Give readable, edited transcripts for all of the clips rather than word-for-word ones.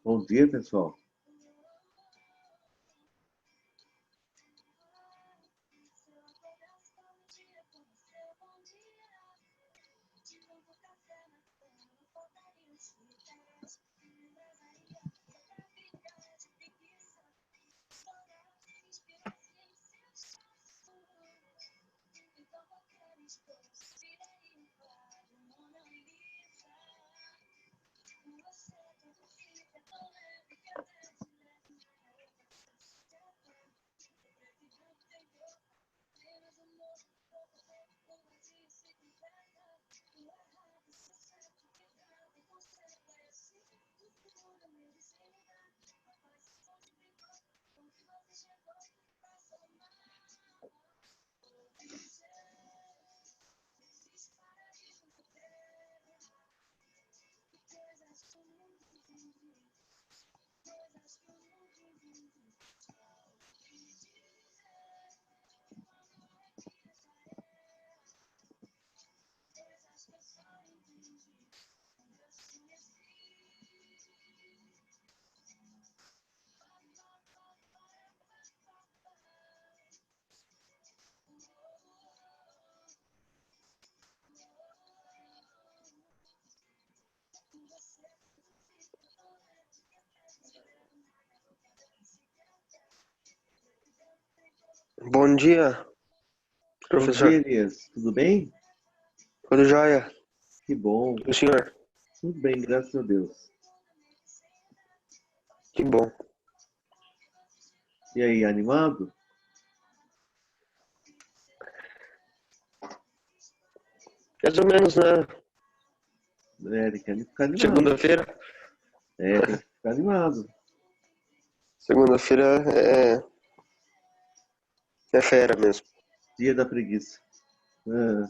Bom dia, pessoal. Bom dia, Bom dia, professor. Elias. Tudo bem? Tudo jóia? Que bom. E o senhor? Tudo bem, graças a Deus. Que bom. E aí, animado? Mais ou menos, né? Tem que ficar animado. Segunda-feira. Tem que ficar animado. Segunda-feira é fera mesmo. Dia da preguiça. Ah,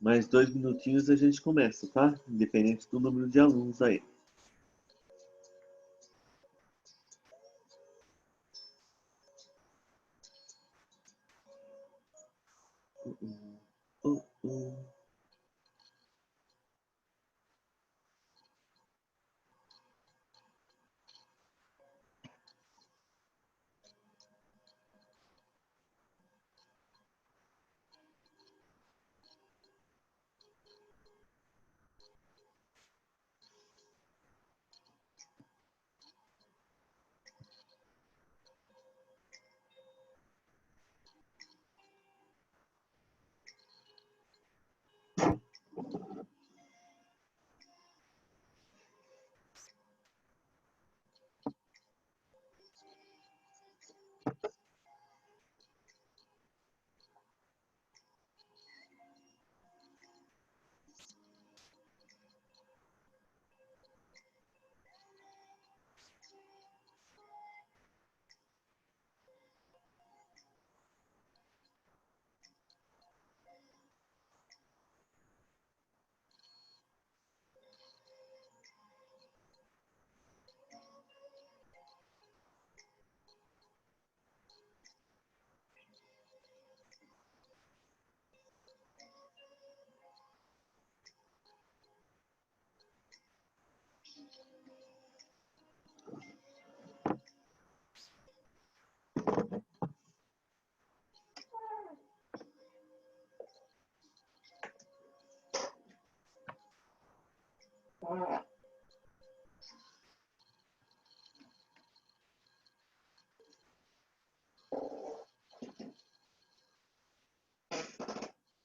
Mais 2 minutinhos a gente começa, tá? Independente do número de alunos aí. Uh, uh.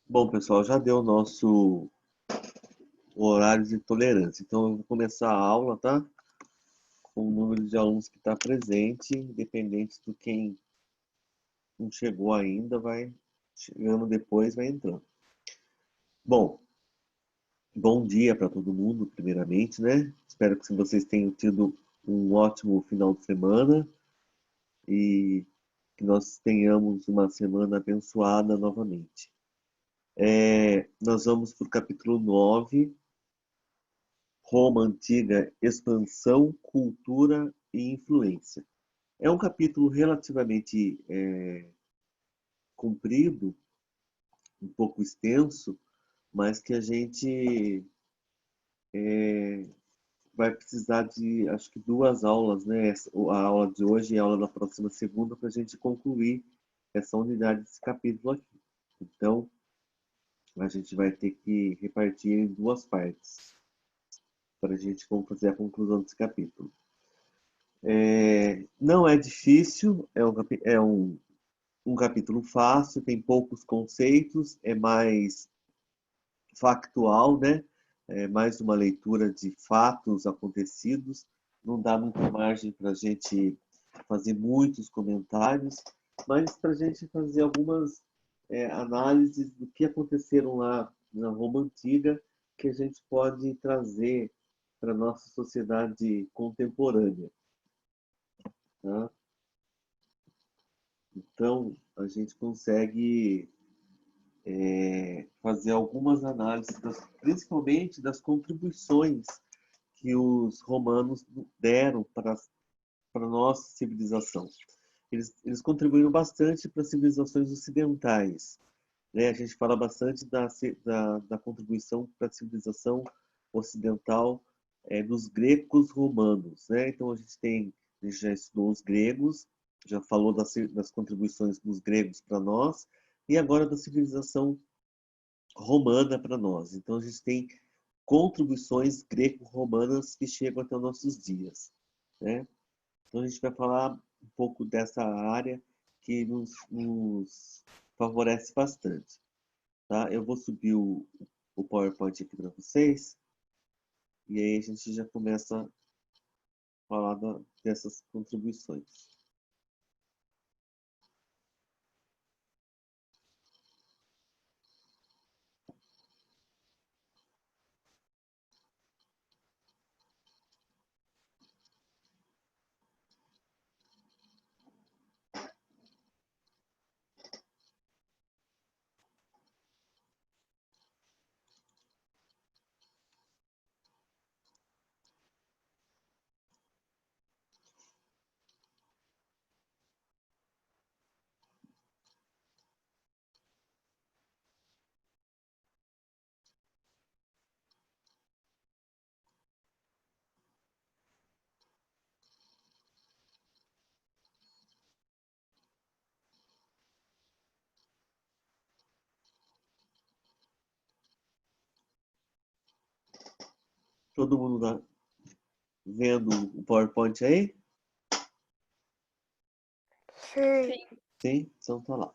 Bom, pessoal, já deu o nosso horário de tolerância. Então, eu vou começar a aula, tá? Com o número de alunos que está presente, independente do quem não chegou ainda, vai chegando depois, vai entrando. Bom, bom dia para todo mundo, primeiramente, né? Espero que vocês tenham tido um ótimo final de semana e que nós tenhamos uma semana abençoada novamente. Nós vamos para o capítulo 9, Roma Antiga, Expansão, Cultura e Influência. É um capítulo relativamente comprido, um pouco extenso, mas que a gente vai precisar de, acho que 2 aulas, né? A aula de hoje e a aula da próxima segunda, para a gente concluir essa unidade desse capítulo aqui. Então, a gente vai ter que repartir em 2 partes para a gente fazer a conclusão desse capítulo. Não é difícil, um capítulo fácil, tem poucos conceitos, é mais factual, né? É mais uma leitura de fatos acontecidos, não dá muita margem para a gente fazer muitos comentários, mas para a gente fazer algumas análises do que aconteceram lá na Roma Antiga, que a gente pode trazer para a nossa sociedade contemporânea. Tá? Então, a gente consegue fazer algumas análises, principalmente das contribuições que os romanos deram para a nossa civilização. Eles contribuíram bastante para as civilizações ocidentais. Né? A gente fala bastante da contribuição para a civilização ocidental dos gregos romanos. Né? Então, a gente já estudou os gregos, já falou das contribuições dos gregos para nós, e agora da civilização romana para nós. Então, a gente tem contribuições greco-romanas que chegam até os nossos dias. Né? Então, a gente vai falar um pouco dessa área que nos favorece bastante. Tá? Eu vou subir o PowerPoint aqui para vocês e aí a gente já começa a falar dessas contribuições. Todo mundo vendo o PowerPoint aí? Sim. Sim? Então tá lá.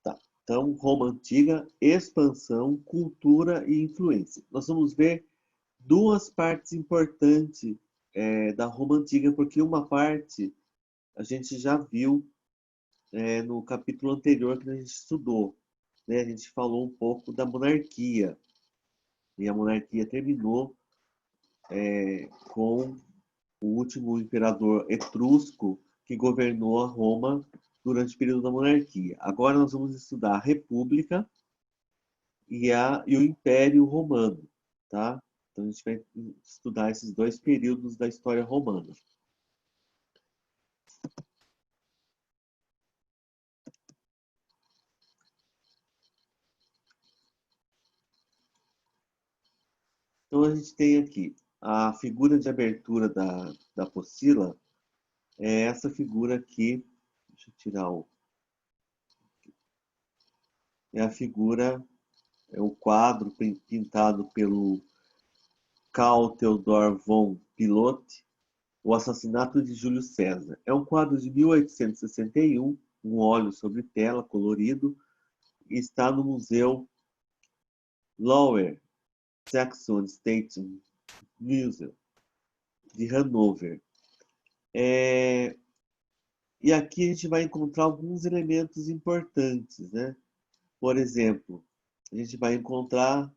Tá. Então, Roma Antiga, expansão, cultura e influência. Nós vamos ver duas partes importantes da Roma Antiga, porque uma parte a gente já viu no capítulo anterior que a gente estudou. Né? A gente falou um pouco da monarquia. E a monarquia terminou com o último imperador etrusco que governou a Roma durante o período da monarquia. Agora nós vamos estudar a República e o Império Romano, tá? Então a gente vai estudar esses dois períodos da história romana. Então a gente tem aqui a figura de abertura da apostila, é essa figura aqui. Deixa eu tirar o. É a figura, é o quadro pintado pelo Karl Theodor von Piloty, O Assassinato de Júlio César. É um quadro de 1861, um óleo sobre tela, colorido, e está no Museu Lower Saxon State Museum, de Hanover. E aqui a gente vai encontrar alguns elementos importantes, né? Por exemplo, a gente vai encontrar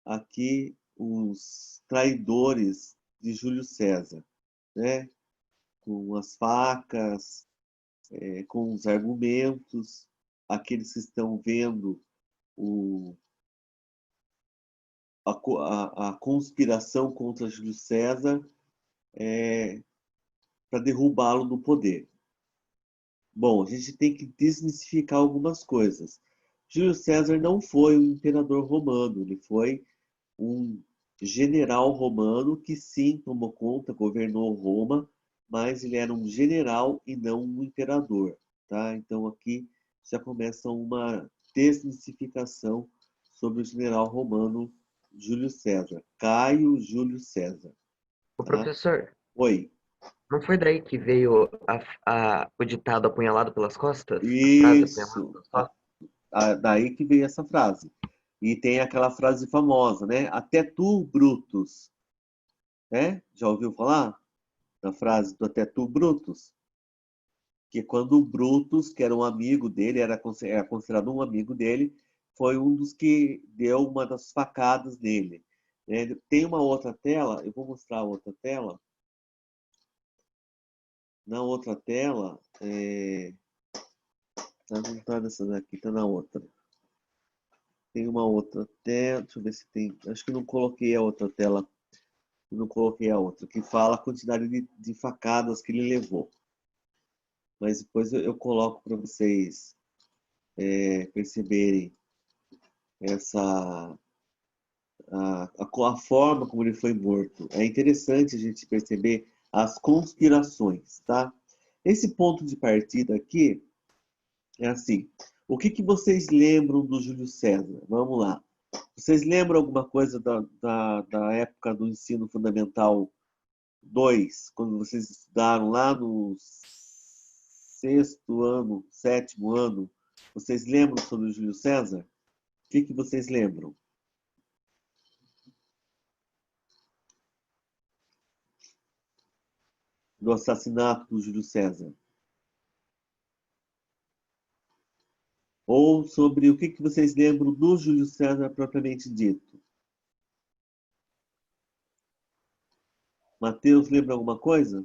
aqui os traidores de Júlio César, né? Com as facas, com os argumentos, aqueles que estão vendo a conspiração contra Júlio César para derrubá-lo do poder. Bom, a gente tem que desmistificar algumas coisas. Júlio César não foi um imperador romano, ele foi um general romano que sim tomou conta, governou Roma, mas ele era um general e não um imperador, tá? Então aqui já começa uma desmistificação sobre o general romano Júlio César, Caio Júlio César, O tá? professor, Oi. não foi daí que veio o ditado apunhalado pelas costas? A frase apunhalado Isso. pelas costas? Daí que veio essa frase. E tem aquela frase famosa, né? Até tu, Brutus, né? Já ouviu falar da frase do até tu, Brutus? Que quando o Brutus, que era um amigo dele, era considerado um amigo dele, foi um dos que deu uma das facadas nele. Né? Tem uma outra tela, eu vou mostrar a outra tela. Na outra tela, não está nessa daqui, está na outra. Tem uma outra tela, deixa eu ver se tem. Acho que não coloquei a outra tela. Não coloquei a outra, que fala a quantidade de facadas que ele levou. Mas depois eu coloco para vocês perceberem a forma como ele foi morto. É interessante a gente perceber as conspirações, tá? Esse ponto de partida aqui é assim. O que vocês lembram do Júlio César? Vamos lá. Vocês lembram alguma coisa da época do ensino fundamental 2, quando vocês estudaram lá no sexto ano, sétimo ano? Vocês lembram sobre o Júlio César? O que vocês lembram? Do assassinato do Júlio César? Ou sobre o que vocês lembram do Júlio César propriamente dito? Mateus, lembra alguma coisa?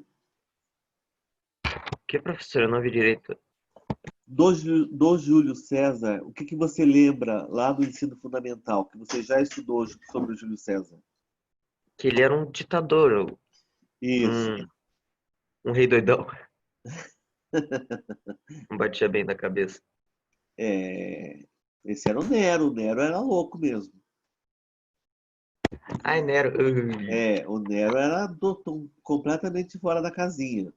Que, professor? Eu não vi direito. Do Júlio César, o que você lembra lá do ensino fundamental, que você já estudou sobre o Júlio César? Que ele era um ditador, Isso. um rei doidão. Não batia bem na cabeça. Esse era o Nero. O Nero era louco mesmo. Ai, Nero. O Nero era completamente fora da casinha.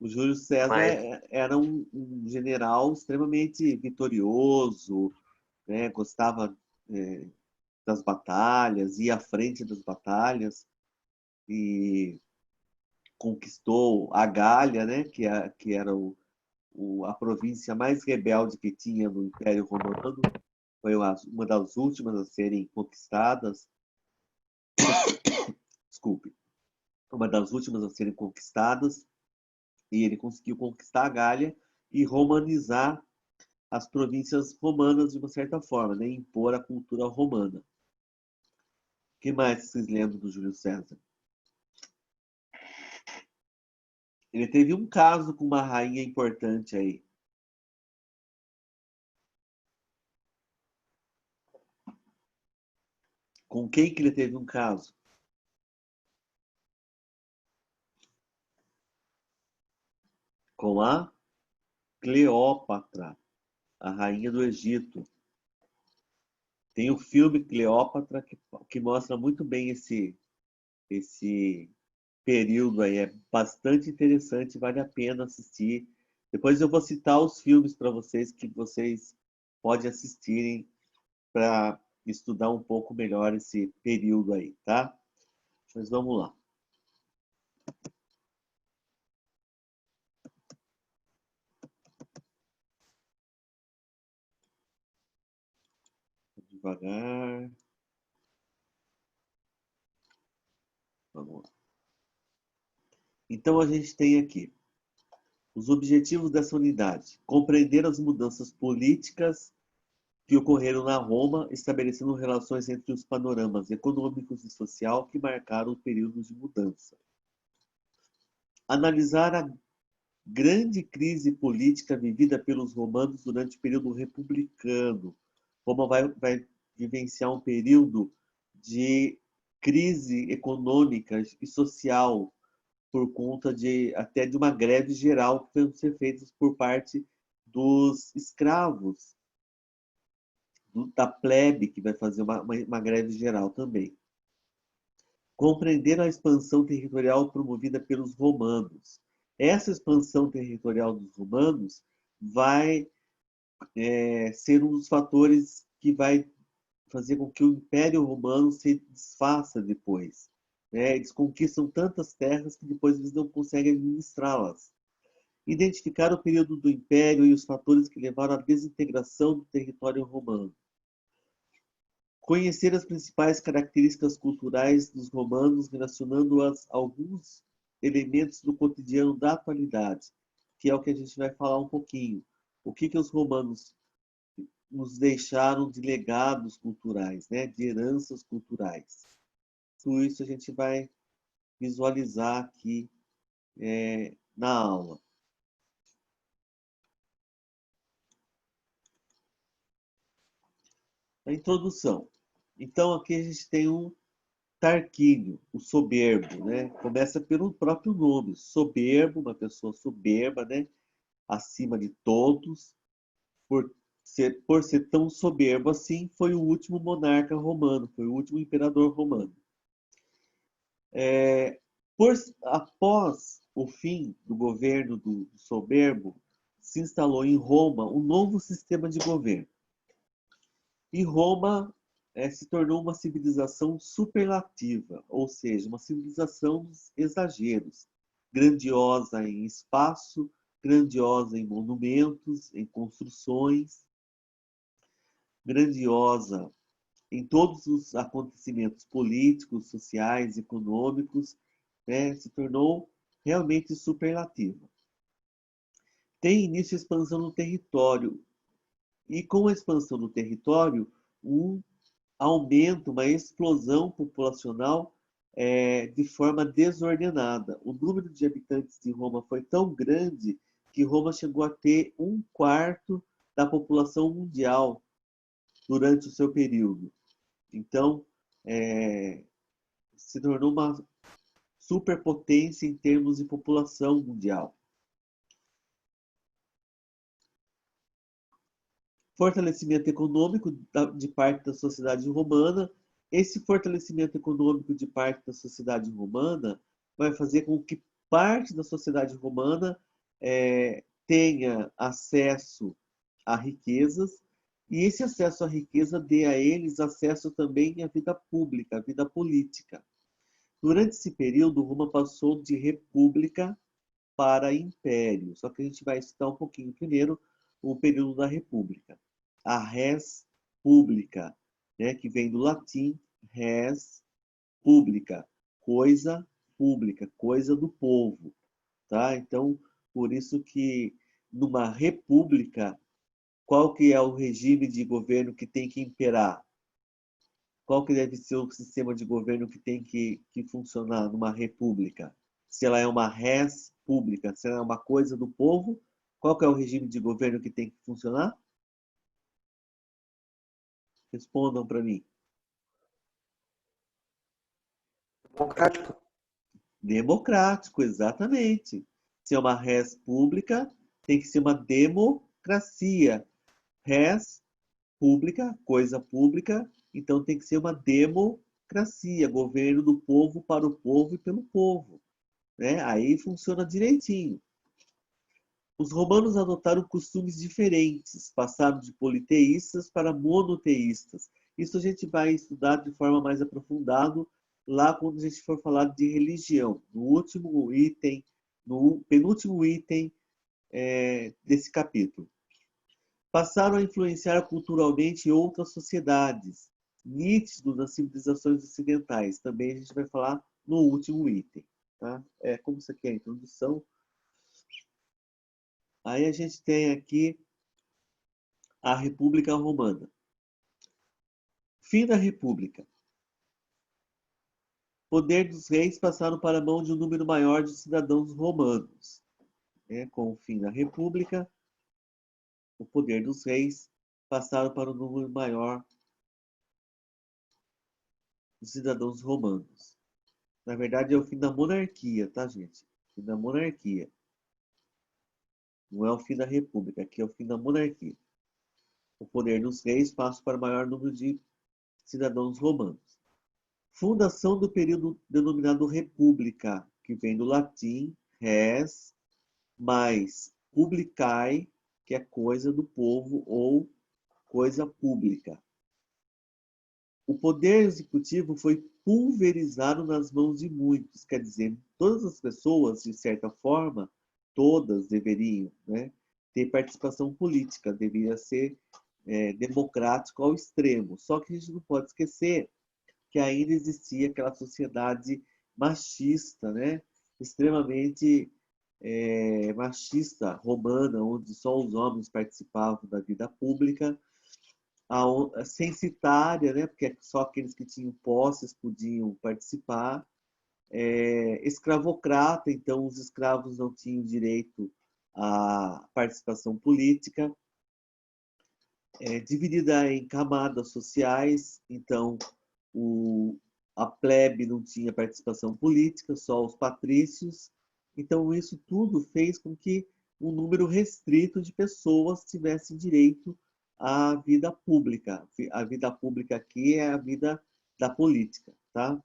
O Júlio César Mas, era um general extremamente vitorioso, né? Gostava das batalhas, ia à frente das batalhas e conquistou a Gália, né, que era a província mais rebelde que tinha no Império Romano. Foi uma das últimas a serem conquistadas. Desculpe. Uma das últimas a serem conquistadas. E ele conseguiu conquistar a Gália e romanizar as províncias romanas de uma certa forma, né? Impor a cultura romana. O que mais vocês lembram do Júlio César? Ele teve um caso com uma rainha importante aí. Com quem que ele teve um caso? Com a Cleópatra, a rainha do Egito. Tem o filme Cleópatra que mostra muito bem esse período aí. É bastante interessante, vale a pena assistir. Depois eu vou citar os filmes para vocês que vocês podem assistirem para estudar um pouco melhor esse período aí, tá? Mas vamos lá. Devagar. Vamos lá. Então a gente tem aqui os objetivos dessa unidade: compreender as mudanças políticas que ocorreram na Roma, estabelecendo relações entre os panoramas econômicos e social que marcaram o período de mudança. Analisar a grande crise política vivida pelos romanos durante o período republicano. Roma vai vivenciar um período de crise econômica e social por conta até de uma greve geral que foi ser feita por parte dos escravos, da plebe, que vai fazer uma greve geral também. Compreender a expansão territorial promovida pelos romanos. Essa expansão territorial dos romanos vai ser um dos fatores que vai fazer com que o Império Romano se desfaça depois. Né? Eles conquistam tantas terras que depois eles não conseguem administrá-las. Identificar o período do Império e os fatores que levaram à desintegração do território romano. Conhecer as principais características culturais dos romanos, relacionando-as a alguns elementos do cotidiano da atualidade, que é o que a gente vai falar um pouquinho. O que os romanos nos deixaram de legados culturais, né? De heranças culturais. Tudo isso a gente vai visualizar aqui na aula. A introdução. Então, aqui a gente tem um Tarquínio, o soberbo, né? Começa pelo próprio nome, soberbo, uma pessoa soberba, né? Acima de todos, por ser tão soberbo assim, foi o último monarca romano, foi o último imperador romano. Após o fim do governo do soberbo, se instalou em Roma um novo sistema de governo. E Roma se tornou uma civilização superlativa, ou seja, uma civilização dos exageros, grandiosa em espaço, grandiosa em monumentos, em construções, grandiosa em todos os acontecimentos políticos, sociais, econômicos, né? Se tornou realmente superlativa. Tem início a expansão do território, e com a expansão do território, um aumento, uma explosão populacional de forma desordenada. O número de habitantes de Roma foi tão grande que Roma chegou a ter 1/4 da população mundial durante o seu período. Então, se tornou uma superpotência em termos de população mundial. Fortalecimento econômico de parte da sociedade romana. Esse fortalecimento econômico de parte da sociedade romana vai fazer com que parte da sociedade romana tenha acesso a riquezas E esse acesso à riqueza dê a eles acesso também à vida pública, à vida política. Durante esse período, Roma passou de república para império. Só que a gente vai estudar um pouquinho primeiro o período da república. A res pública, né, que vem do latim res pública, coisa pública, coisa do povo, tá? Então, por isso que numa república, qual que é o regime de governo que tem que imperar? Qual que deve ser o sistema de governo que tem que funcionar numa república? Se ela é uma res pública, se ela é uma coisa do povo, qual que é o regime de governo que tem que funcionar? Respondam para mim. Democrático. Democrático, exatamente. Se é uma res pública, tem que ser uma democracia. Res pública, coisa pública, então tem que ser uma democracia, governo do povo para o povo e pelo povo, né? Aí funciona direitinho. Os romanos adotaram costumes diferentes, passaram de politeístas para monoteístas. Isso a gente vai estudar de forma mais aprofundada lá quando a gente for falar de religião, no último item, no penúltimo item desse capítulo. Passaram a influenciar culturalmente outras sociedades, nítido nas civilizações ocidentais. Também a gente vai falar no último item. Tá? Como isso aqui é a introdução. Aí a gente tem aqui a República Romana. Fim da República. O poder dos reis passaram para a mão de um número maior de cidadãos romanos. Com o fim da República, o poder dos reis passaram para um número maior de cidadãos romanos. Na verdade, é o fim da monarquia, tá, gente? O fim da monarquia. Não é o fim da república, aqui é o fim da monarquia. O poder dos reis passa para o maior número de cidadãos romanos. Fundação do período denominado república, que vem do latim res, mais publicae, que é coisa do povo ou coisa pública. O poder executivo foi pulverizado nas mãos de muitos, quer dizer, todas as pessoas, de certa forma, todas deveriam, né, ter participação política, deveria ser democrático ao extremo. Só que a gente não pode esquecer que ainda existia aquela sociedade machista, né, extremamente machista, romana, onde só os homens participavam da vida pública, a censitária, né, porque só aqueles que tinham posses podiam participar, escravocrata, então os escravos não tinham direito à participação política, dividida em camadas sociais, então a plebe não tinha participação política, só os patrícios, então isso tudo fez com que um número restrito de pessoas tivesse direito à vida pública. A vida pública aqui é a vida da política, tá?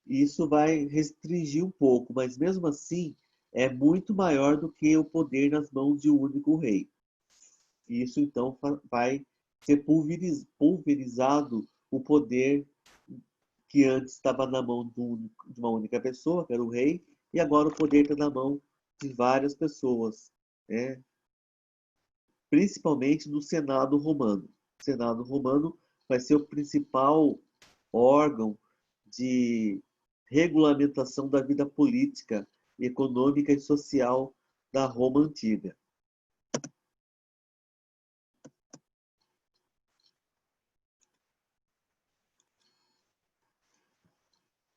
Isso vai restringir um pouco, mas mesmo assim é muito maior do que o poder nas mãos de um único rei. Isso então vai ser pulverizado o poder que antes estava na mão de uma única pessoa, que era o rei, e agora o poder está na mão de várias pessoas, né? Principalmente do Senado romano. O Senado romano vai ser o principal órgão de regulamentação da vida política, econômica e social da Roma antiga.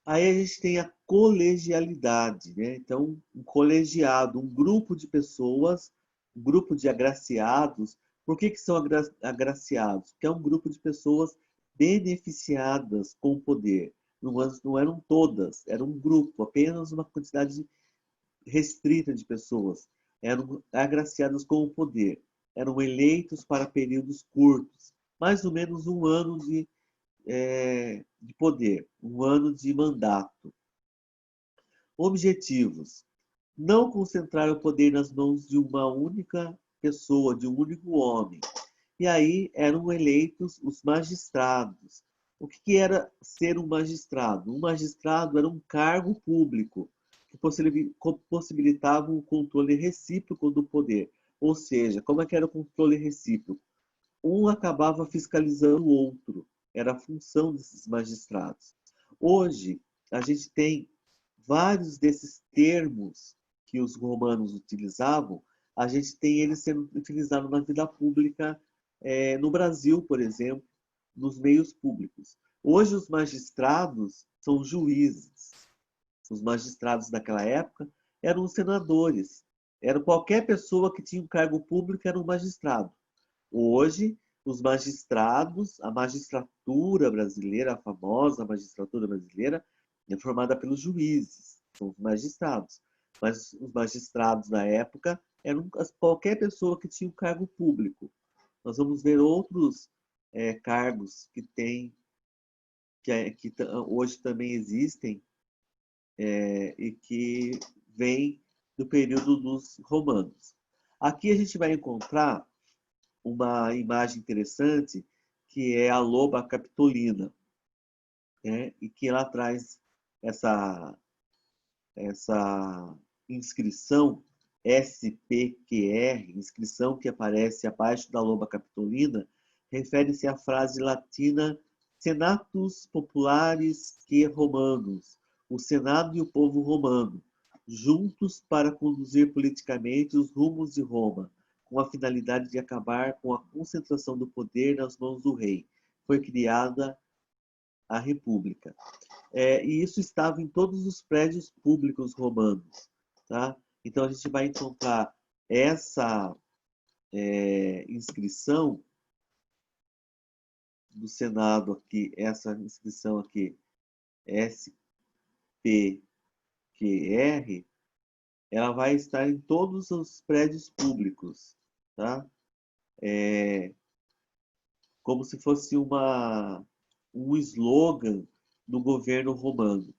Aí a gente tem a colegialidade, né? Então, um colegiado, um grupo de pessoas, um grupo de agraciados. Por que são agraciados? Porque é um grupo de pessoas beneficiadas com o poder. Não eram todas, era um grupo, apenas uma quantidade restrita de pessoas. Eram agraciadas com o poder. Eram eleitos para períodos curtos, mais ou menos um ano de poder, um ano de mandato. Objetivos: não concentrar o poder nas mãos de uma única pessoa, de um único homem. E aí eram eleitos os magistrados. O que era ser um magistrado? Um magistrado era um cargo público que possibilitava o controle recíproco do poder. Ou seja, como é que era o controle recíproco? Um acabava fiscalizando o outro. Era a função desses magistrados. Hoje, a gente tem vários desses termos que os romanos utilizavam, a gente tem eles sendo utilizados na vida pública, no Brasil, por exemplo, nos meios públicos. Hoje, os magistrados são juízes. Os magistrados daquela época eram os senadores. Era qualquer pessoa que tinha um cargo público era um magistrado. Hoje, os magistrados, a magistratura brasileira, a famosa magistratura brasileira, é formada pelos juízes, são os magistrados. Mas os magistrados da época eram qualquer pessoa que tinha um cargo público. Nós vamos ver outros cargos que tem, que hoje também existem e que vêm do período dos romanos. Aqui a gente vai encontrar uma imagem interessante que é a loba capitolina, né? E que ela traz essa inscrição SPQR, inscrição que aparece abaixo da loba capitolina, refere-se à frase latina Senatus Populares que Romanos, o Senado e o povo romano, juntos para conduzir politicamente os rumos de Roma, com a finalidade de acabar com a concentração do poder nas mãos do rei. Foi criada a República. E isso estava em todos os prédios públicos romanos. Tá? Então, a gente vai encontrar essa inscrição do Senado aqui, essa inscrição aqui, SPQR, ela vai estar em todos os prédios públicos, tá? Como se fosse um slogan do governo romano,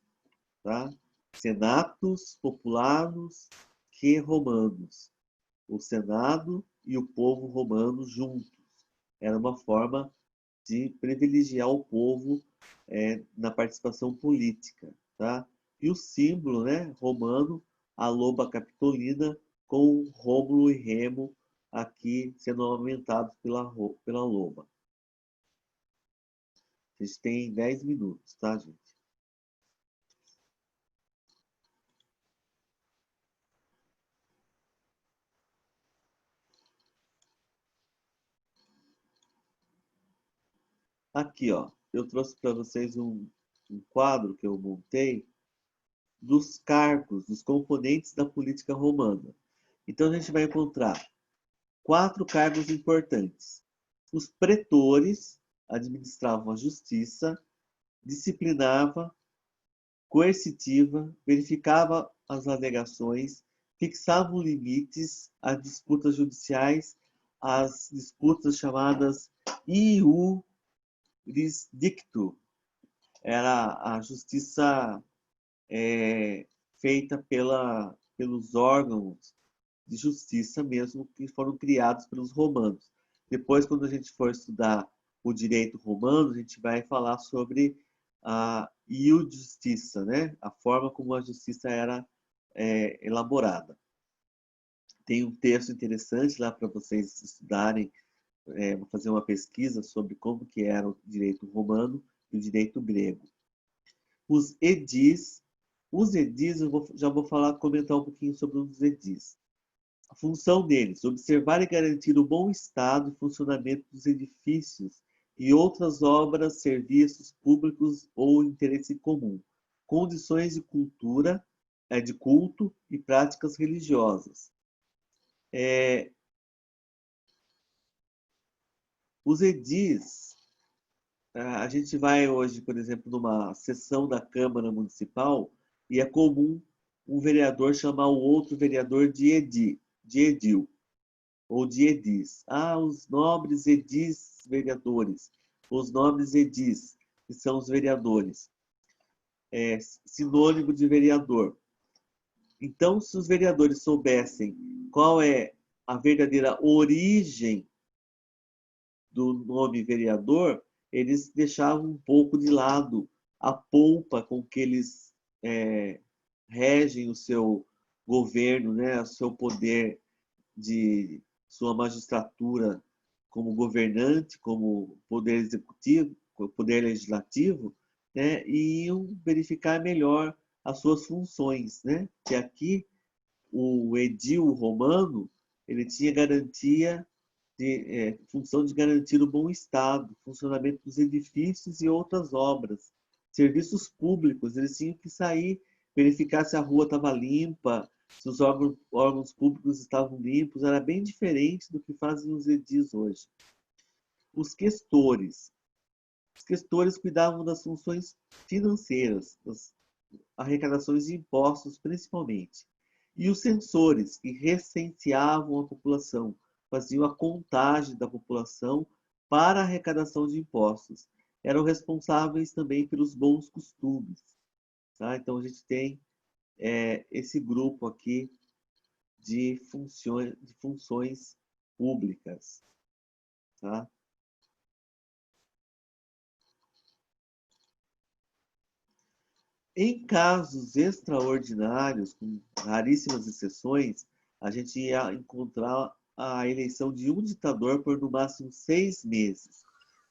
tá? Senatus Populares que Romanos, o Senado e o povo romano juntos. Era uma forma de privilegiar o povo na participação política, tá? E o símbolo, né, romano, a loba capitolina, com Rômulo e Remo aqui sendo aumentados pela loba. A gente tem 10 minutos, tá, gente? Aqui, ó, eu trouxe para vocês um quadro que eu montei dos cargos, dos componentes da política romana. Então, a gente vai encontrar 4 cargos importantes. Os pretores administravam a justiça, disciplinava, coercitiva, verificava as alegações, fixavam limites às disputas judiciais, às disputas chamadas iurisdicto. Era a justiça feita pelos órgãos de justiça mesmo que foram criados pelos romanos. Depois, quando a gente for estudar o direito romano, a gente vai falar sobre a iudicia, né? A forma como a justiça era elaborada. Tem um texto interessante lá para vocês estudarem, fazer uma pesquisa sobre como que era o direito romano e o direito grego. Os edis já vou comentar um pouquinho sobre os edis. A função deles, observar e garantir o bom estado e funcionamento dos edifícios e outras obras, serviços públicos ou interesse comum, condições de de culto e práticas religiosas. Os edis, a gente vai hoje, por exemplo, numa sessão da Câmara Municipal e é comum um vereador chamar o outro vereador de edil ou de edis. Os nobres edis vereadores, os nobres edis, que são os vereadores. Sinônimo de vereador. Então, se os vereadores soubessem qual é a verdadeira origem do nome vereador, eles deixavam um pouco de lado a polpa com que eles regem o seu governo, né, o seu poder de sua magistratura como governante, como poder executivo, poder legislativo, né, e iam verificar melhor as suas funções, né? Que aqui o edil romano ele tinha garantia de função de garantir o bom estado, funcionamento dos edifícios e outras obras, serviços públicos. Eles tinham que sair, verificar se a rua estava limpa, se os órgãos públicos estavam limpos. Era bem diferente do que fazem os edis hoje. Os questores. Os questores cuidavam das funções financeiras, das arrecadações de impostos principalmente. E os censores, que recenseavam a população, faziam a contagem da população para a arrecadação de impostos. Eram responsáveis também pelos bons costumes. Tá? Então, a gente tem esse grupo aqui de funções públicas. Tá? Em casos extraordinários, com raríssimas exceções, a gente ia encontrar a eleição de um ditador por no máximo 6 meses.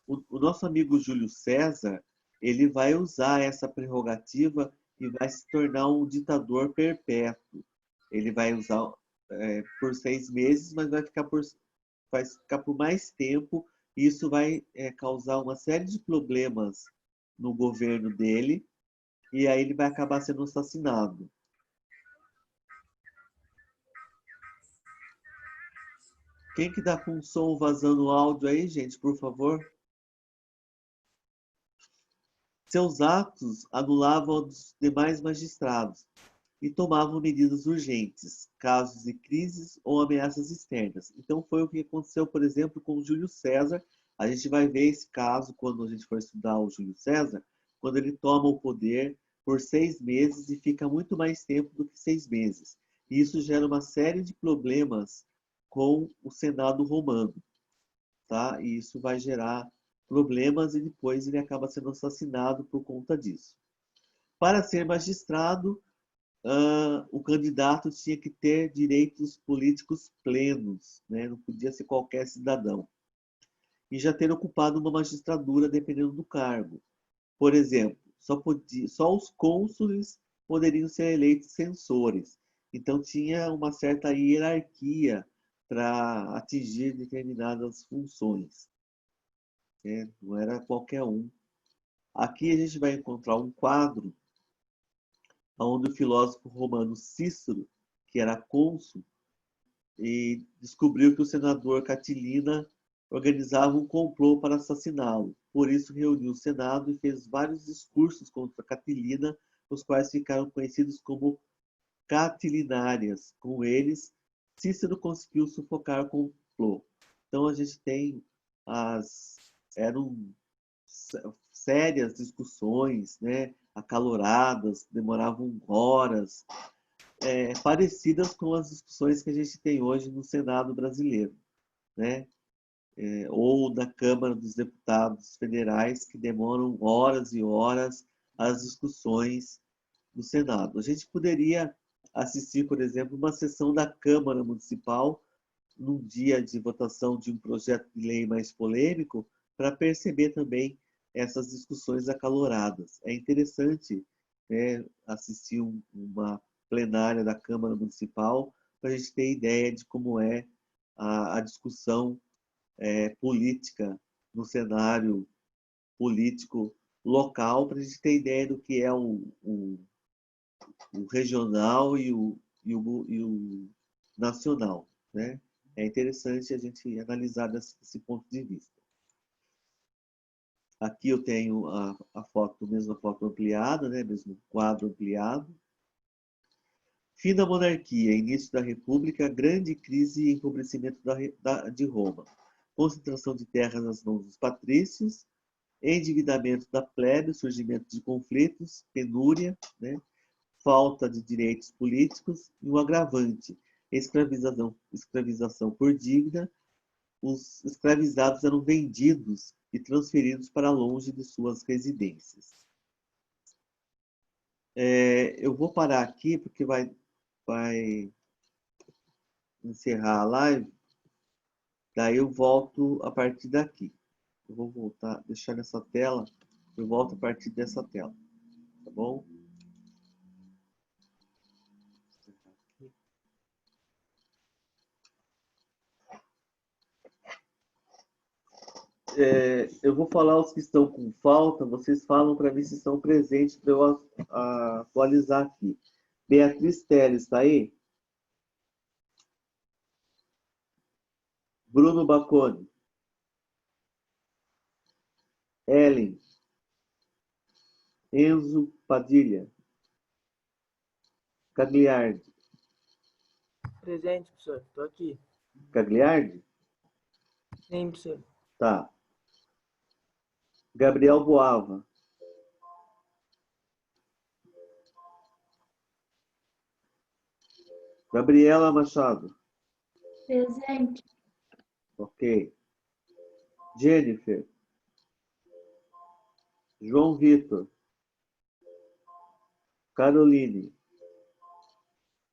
O nosso amigo Júlio César, ele vai usar essa prerrogativa e vai se tornar um ditador perpétuo. Ele vai usar por 6 meses, mas vai ficar por mais tempo, e isso vai causar uma série de problemas no governo dele, e aí ele vai acabar sendo assassinado. Quem que tá com o som vazando áudio aí, gente, por favor? Seus atos anulavam os demais magistrados e tomavam medidas urgentes, casos de crises ou ameaças externas. Então foi o que aconteceu, por exemplo, com o Júlio César. A gente vai ver esse caso quando a gente for estudar o Júlio César, quando ele toma o poder por 6 meses e fica muito mais tempo do que 6 meses. E isso gera uma série de problemas com o Senado romano, tá? E isso vai gerar problemas e depois ele acaba sendo assassinado por conta disso. Para ser magistrado, o candidato tinha que ter direitos políticos plenos, né? Não podia ser qualquer cidadão. E já ter ocupado uma magistratura dependendo do cargo. Por exemplo, só os cônsules poderiam ser eleitos censores. Então tinha uma certa hierarquia para atingir determinadas funções. Né? Não era qualquer um. Aqui a gente vai encontrar um quadro onde o filósofo romano Cícero, que era cônsul, e descobriu que o senador Catilina organizava um complô para assassiná-lo. Por isso reuniu o Senado e fez vários discursos contra Catilina, os quais ficaram conhecidos como catilinárias. Com eles, Cícero conseguiu sufocar o complô. Então a gente tem eram sérias discussões, né, acaloradas, demoravam horas, parecidas com as discussões que a gente tem hoje no Senado brasileiro, né? Ou da Câmara dos Deputados Federais, que demoram horas e horas as discussões do Senado. A gente poderia assistir, por exemplo, uma sessão da Câmara Municipal num dia de votação de um projeto de lei mais polêmico, para perceber também essas discussões acaloradas. É interessante, né, assistir uma plenária da Câmara Municipal para a gente ter ideia de como é a discussão política no cenário político local, para a gente ter ideia do que é o regional e o nacional, né? É interessante a gente analisar desse ponto de vista. Aqui eu tenho a foto, mesma foto ampliada, né? Mesmo quadro ampliado. Fim da monarquia, início da república, grande crise e empobrecimento de Roma. Concentração de terras nas mãos dos patrícios, endividamento da plebe, surgimento de conflitos, penúria, né? Falta de direitos políticos e um agravante, escravização por dívida, os escravizados eram vendidos e transferidos para longe de suas residências. Eu vou parar aqui porque vai encerrar a live. Daí eu volto a partir daqui. Eu vou voltar, deixar nessa tela. Eu volto a partir dessa tela. Tá bom? Eu vou falar os que estão com falta, vocês falam para mim se estão presentes para eu atualizar aqui. Beatriz Teles, está aí? Bruno Bacone. Ellen. Enzo Padilha. Cagliardi. Presente, professor. Estou aqui. Cagliardi? Sim, professor. Tá. Gabriel Boava. Gabriela Machado. Presente. Ok. Jennifer. João Vitor. Caroline.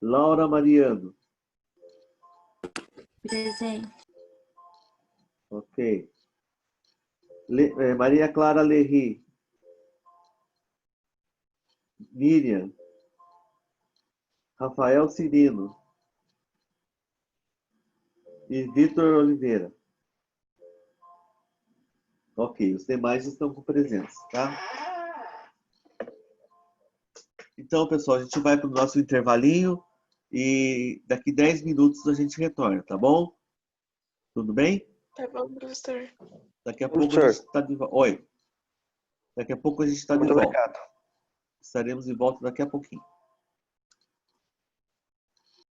Laura Mariano. Presente. Ok. Maria Clara Lerri. Miriam. Rafael Cirino. E Vitor Oliveira. Ok, os demais estão com presença, tá? Então, pessoal, a gente vai para o nosso intervalinho e daqui 10 minutos a gente retorna, tá bom? Tudo bem? Tá bom, professor. Daqui a pouco a gente está de volta. Oi. Daqui a pouco a gente está de volta. Muito obrigado. Estaremos de volta daqui a pouquinho.